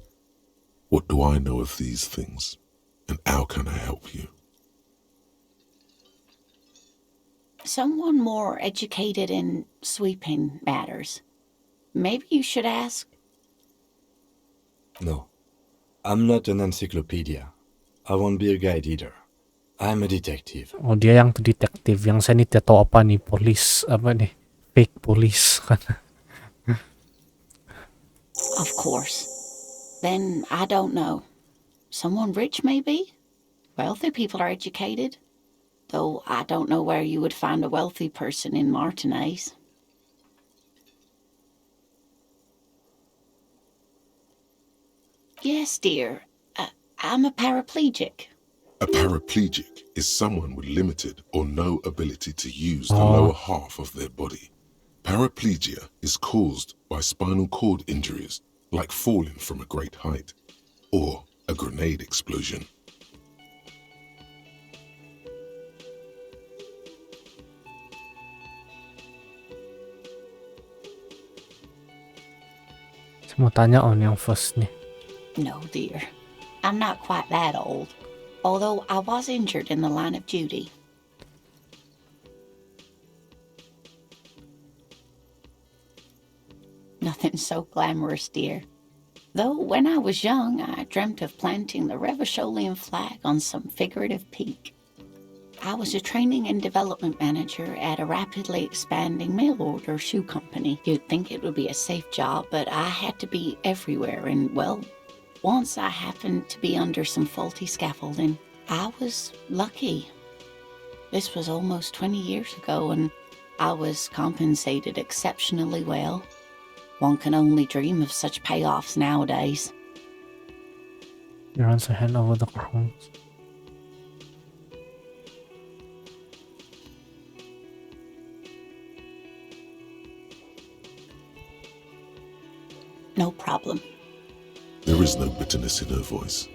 What do I know of these things? And how can I help you? Someone more educated in sweeping matters. Maybe you should ask. No, I'm not an encyclopedia. I won't be a guide either. I'm a detective. Oh, dia yang detektif. Yang saya ni tidak tahu apa nih, polis apa nih, fake polis kan. Of course. Then I don't know. Someone rich, maybe? Wealthy people are educated. Though I don't know where you would find a wealthy person in Martinez. Yes, dear. I'm a paraplegic. A paraplegic is someone with limited or no ability to use the lower half of their body. Paraplegia is caused by spinal cord injuries, like falling from a great height, or a grenade explosion. Saya mau tanya yang first nih. No, dear. I'm not quite that old, although I was injured in the line of duty. Nothing so glamorous, dear. Though when I was young, I dreamt of planting the Revacholian flag on some figurative peak. I was a training and development manager at a rapidly expanding mail-order shoe company. You'd think it would be a safe job, but I had to be everywhere, and, well, once I happened to be under some faulty scaffolding. I was lucky. This was almost 20 years ago, and I was compensated exceptionally well. One can only dream of such payoffs nowadays. He runs a hand over the crones. No problem. There is no bitterness in her voice.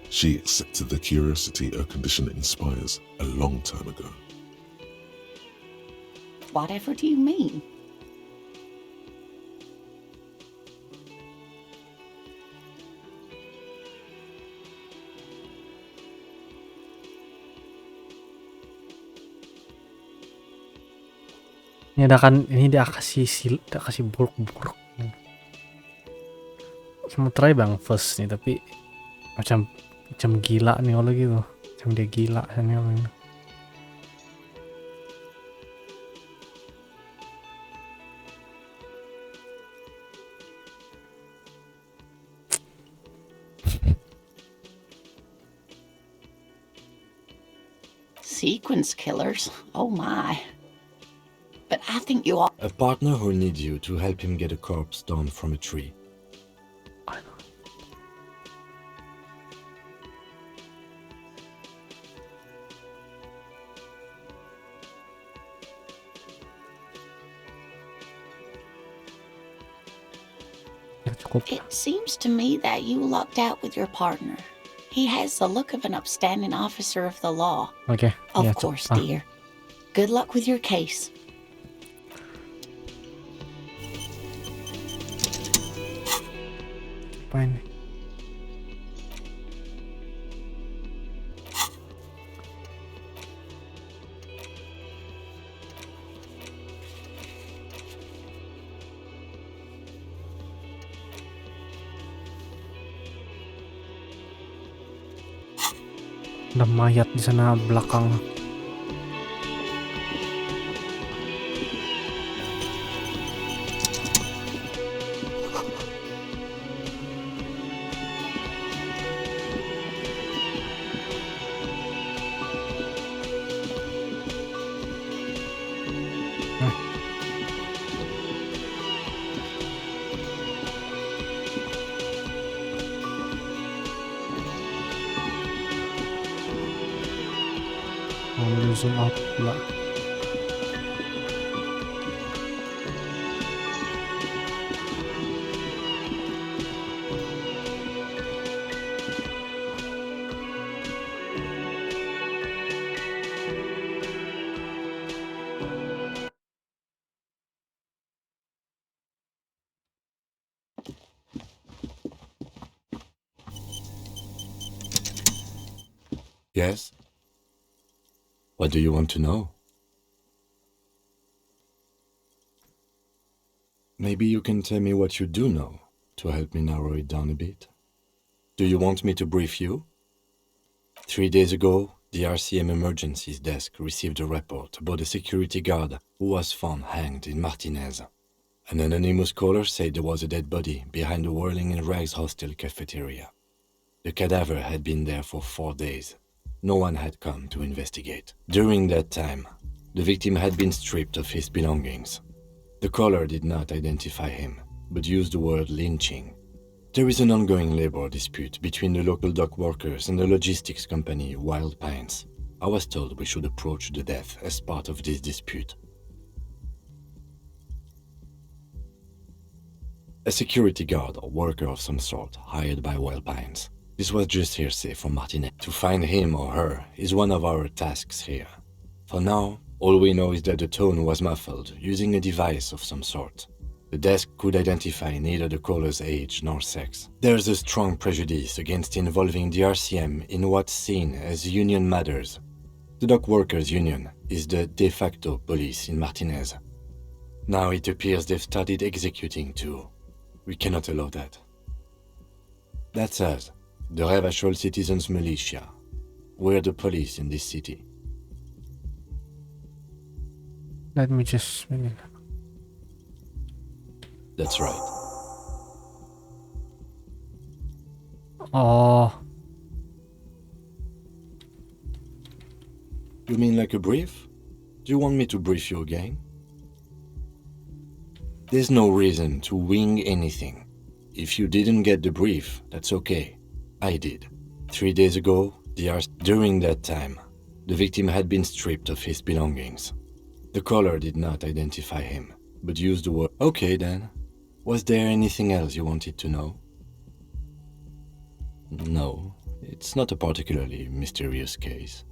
She accepted the curiosity her condition inspires a long time ago. Whatever do you mean? Ini dia kasih buruk. Mau try bang first nih, tapi macam gila nih kalau gitu. Macam dia gila nih orang ini. Sequence killers? Oh my. But I think you all. A partner who needs you to help him get a corpse down from a tree. I know. Ya cukup. It seems to me that you lucked out with your partner. He has the look of an upstanding officer of the law. Oke. Of Ya, course, dear. Good luck with your case. Apa ini? Ada mayat di sana belakang. Mau zoom out pula. Yes? What do you want to know? Maybe you can tell me what you do know to help me narrow it down a bit. Do you want me to brief you? 3 days ago, the RCM Emergencies Desk received a report about a security guard who was found hanged in Martinez. An anonymous caller said there was a dead body behind the Whirling in Rags hostel cafeteria. The cadaver had been there for 4 days. No one had come to investigate. During that time, the victim had been stripped of his belongings. The caller did not identify him, but used the word lynching. There is an ongoing labor dispute between the local dock workers and the logistics company Wild Pines. I was told we should approach the death as part of this dispute. A security guard or worker of some sort hired by Wild Pines. This was just hearsay from Martinez. To find him or her is one of our tasks here. For now, all we know is that the tone was muffled using a device of some sort. The desk could identify neither the caller's age nor sex. There's a strong prejudice against involving the RCM in what's seen as union matters. The dock workers' union is the de facto police in Martinez. Now it appears they've started executing too. We cannot allow that. That's us. The Revachol Citizens Militia. We're the police in this city. Let me just. That's right. Oh, You mean like a brief? Do you want me to brief you again? There's no reason to wing anything. If you didn't get the brief, that's okay. I did. 3 days ago, during that time, the victim had been stripped of his belongings. The caller did not identify him, but used the word. Okay then. Was there anything else you wanted to know? No, it's not a particularly mysterious case.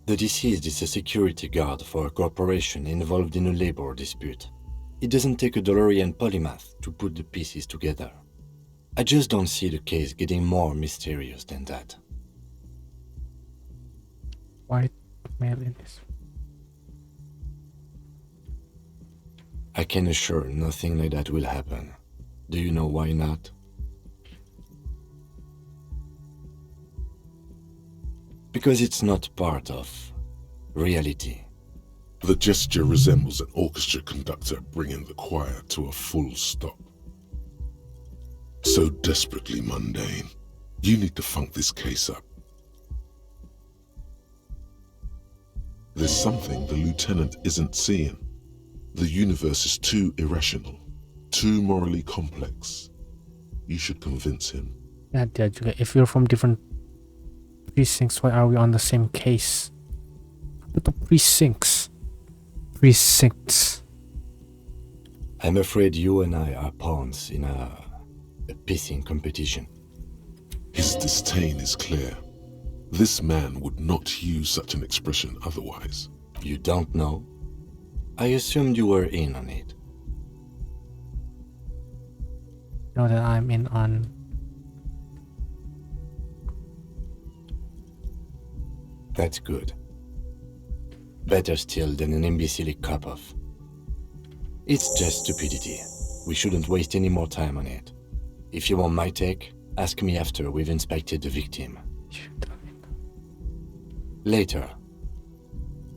The deceased is a security guard for a corporation involved in a labor dispute. It doesn't take a DeLorean polymath to put the pieces together. I just don't see the case getting more mysterious than that. White male in this. I can assure nothing like that will happen. Do you know why not? Because it's not part of reality. The gesture resembles an orchestra conductor bringing the choir to a full stop. So desperately mundane. You need to funk this case up. There's something the lieutenant isn't seeing. The universe is too irrational, too morally complex. You should convince him. Yeah, dia juga. If you're from different precincts, why are we on the same case? Apa tuh precincts? Precincts. I'm afraid you and I are pawns in a pissing competition. His disdain is clear. This man would not use such an expression otherwise. You don't know? I assumed you were in on it. Know that I'm in on. That's good. Better still than an imbecilic cop-off. It's just stupidity. We shouldn't waste any more time on it. If you want my take, ask me after we've inspected the victim. Later.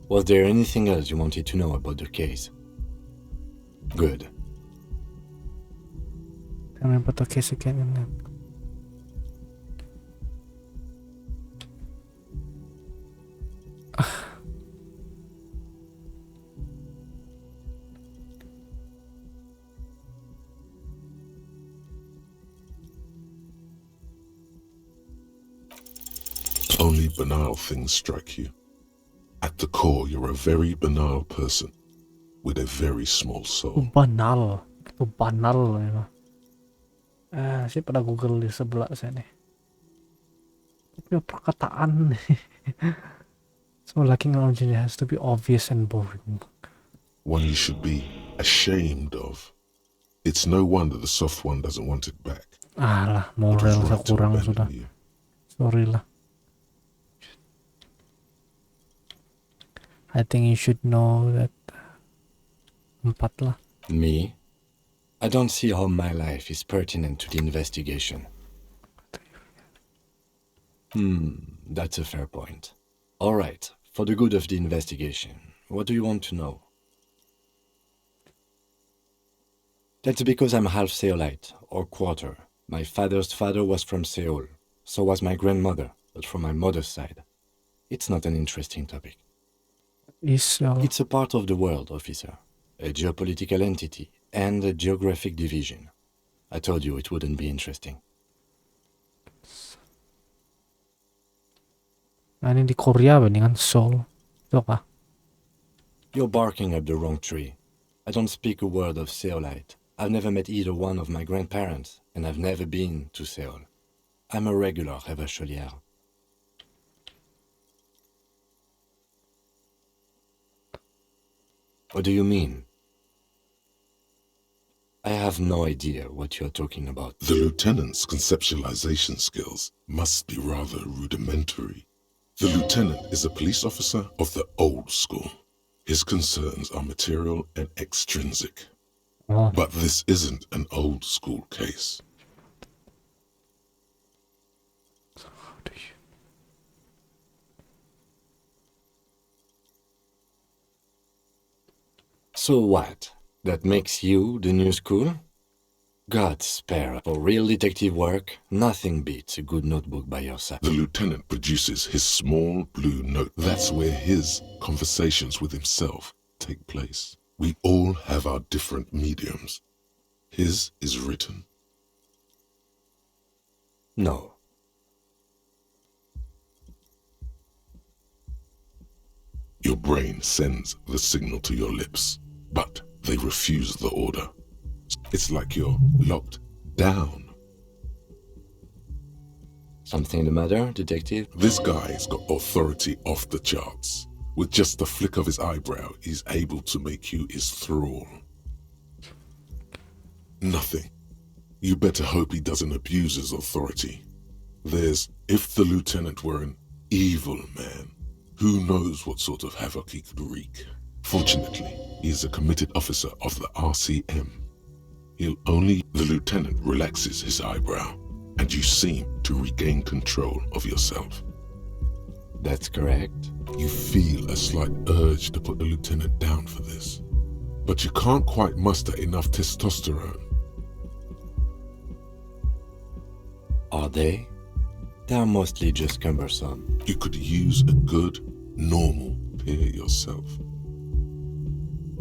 Was there anything else you wanted to know about the case? Good. Tell me about the case again. Only banal things strike you. At the core, you're a very banal person with a very small soul. Banal. Itu banal ya. Saya pada Google di sebelah sana. Tapi perkataan. So lacking knowledge has to be obvious and boring. One you should be ashamed of. It's no wonder the soft one doesn't want it back. Lah, It was moral saya right to kurang abandon sudah. you. Sorry lah. I think you should know that 4 lah. Me? I don't see how my life is pertinent to the investigation. That's a fair point. All right, for the good of the investigation, what do you want to know? That's because I'm half Seolite, or quarter. My father's father was from Seoul. So was my grandmother, but from my mother's side. It's not an interesting topic. It's a part of the world, officer. A geopolitical entity and a geographic division. I told you it wouldn't be interesting. Ini di Korea dengan Seoul. Itu apa? You're barking up the wrong tree. I don't speak a word of Seolite. I've never met either one of my grandparents, and I've never been to Seoul. I'm a regular Rêvacholière. What do you mean? I have no idea what you're talking about. The lieutenant's conceptualization skills must be rather rudimentary. The lieutenant is a police officer of the old school. His concerns are material and extrinsic. Oh. But this isn't an old school case. So what? That makes you the new school? God spare. For real detective work, nothing beats a good notebook by your side. The lieutenant produces his small blue note. That's where his conversations with himself take place. We all have our different mediums. His is written. No. Your brain sends the signal to your lips, but they refuse the order. It's like you're locked down. Something the matter, detective? This guy's got authority off the charts. With just the flick of his eyebrow, he's able to make you his thrall. Nothing. You better hope he doesn't abuse his authority. If the lieutenant were an evil man, who knows what sort of havoc he could wreak. Fortunately, he is a committed officer of the RCM. The lieutenant relaxes his eyebrow, and you seem to regain control of yourself. That's correct. You feel a slight urge to put the lieutenant down for this, but you can't quite muster enough testosterone. Are they? They're mostly just cumbersome. You could use a good, normal peer yourself.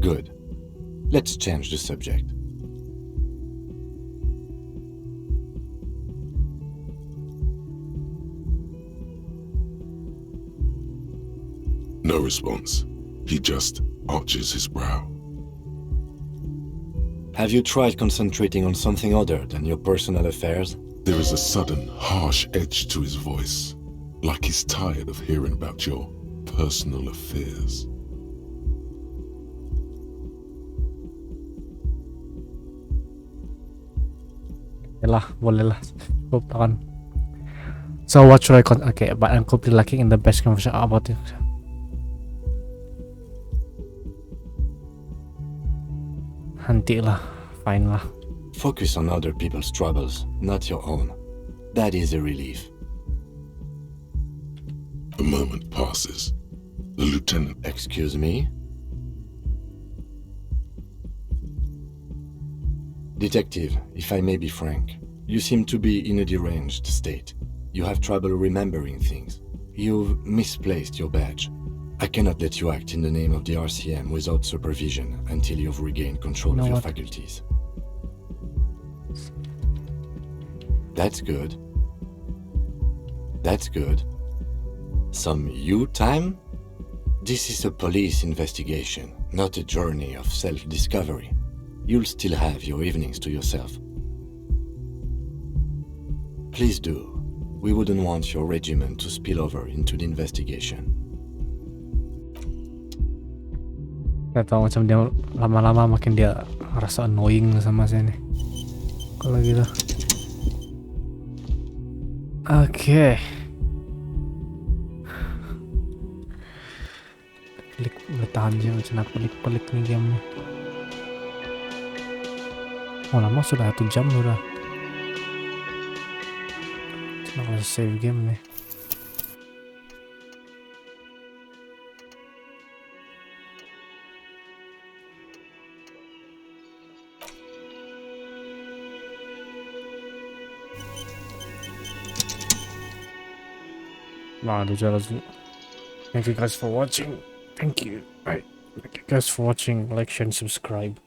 Good. Let's change the subject. No response. He just arches his brow. Have you tried concentrating on something other than your personal affairs? There is a sudden, harsh edge to his voice, like he's tired of hearing about your personal affairs. Yalah, boleh lah. Cukup kan. So what should I okay, but I'm completely lacking in the best conversation about it. Nanti lah, fine lah. Focus on other people's troubles, not your own. That is a relief. A moment passes. The lieutenant. Excuse me? Detective, if I may be frank, you seem to be in a deranged state. You have trouble remembering things. You've misplaced your badge. I cannot let you act in the name of the RCM without supervision until you've regained control of your faculties. That's good. That's good. Some you time? This is a police investigation, not a journey of self-discovery. You'll still have your evenings to yourself. Please do. We wouldn't want your regiment to spill over into the investigation. Gak tau, macam dia lama-lama makin dia rasa annoying sama saya nih. Kalau gitu. Oke. Klik boleh tahan aja, macam pelik-pelik nih game. Oh lama sudah 1 jam udah. Cuma kalau save game nih. Nah, thank you guys for watching. Thank you. Right. Thank you guys for watching. Like, share, and subscribe.